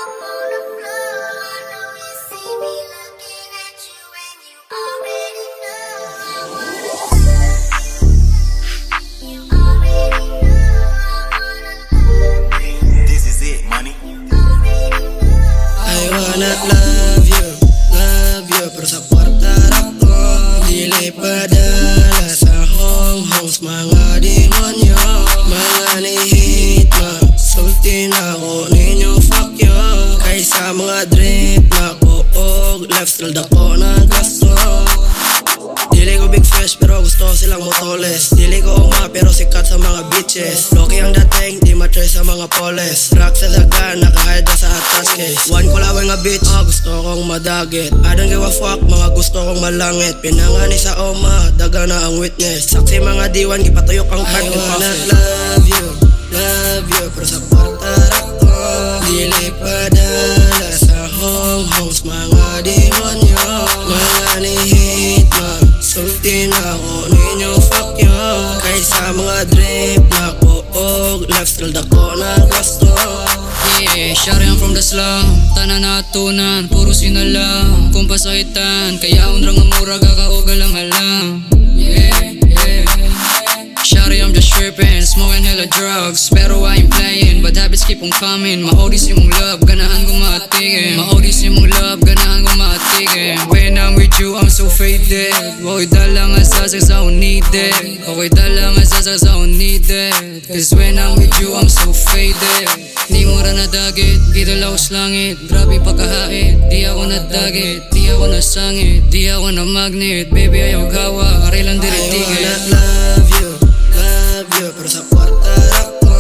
up on the floor. I know you see me looking at you, and you already know I wanna love you. You already know I wanna love you. This is it, money. Already know. I wanna love you, pero sa kwarta ko dili padala sa hong-hongs mga demonyo. Mga ni-hit sulti na ko ninyo, fuck you. Kaysa mga drip na ko og lifestyle dako ng gasto. Dili ko big fish pero gusto silang motoles. Dili ko uma pero sikat sa mga bitches. Loki ang dating, di matry sa mga poles. Rock sa daga, nakahide na sa atas case. One ko laway nga bitch, gusto kong madagit. I don't give a fuck, mga gusto kong malangit. Pinangani sa oma, daga na ang witness. Saksi mga diwan, gipatuyok ang card. I wanna love you, pero sa kwarta ko dili padala sa hong-hongs mga demonyo. Mga ni-hit sulti na ko ninyo, fuck you. Kaysa mga drip na ko og lifestyle dako ng gasto. Yeah, shari I'm from the slum. Tanan natunan, puro sinalam. Kung pasakitan, kaya undrang ang mura kakaugal ang halam. Yeah. Shari I'm just trippin', smoking hella drugs. Pero I ain't playing, bad habits keep on coming. Mahodis yung love, ganahan ko matigin. Mahodis yung love, ganahan ko matigin. When I'm with you, I'm so faded. Okay dala nga sasak sa unided. Okay dala nga sasak sa unided. Cause when I'm with you, I'm so faded. Di mo ra nadagit, di dalaw sa langit. Grabe pagkahait, di ako nadagit. Di ako nasangit, di ako na magnet. Baby ayaw gawa, aray lang I diritigit. wanna love you, pero sa kwarta ko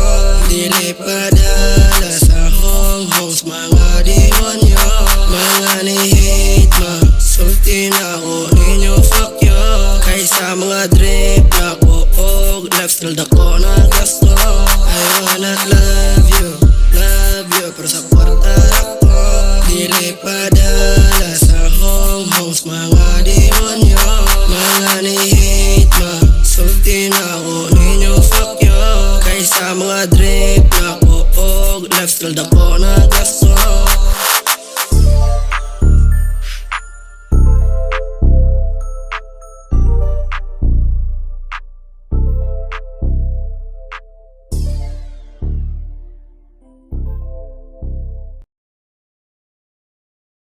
dili padala sa hong-hongs mga demonyo. Mga ni-hate sulti na ko ninyo, fuck you. Kaysa mga drip na ko og lifestyle dako ng gasto. I wanna love you, pero sa kwarta ko dili padala sa hong-hongs mga demonyo. Mga ni-hate sulti na ko ninyo, fuck you. Kaysa mga drip na ko og lifestyle dako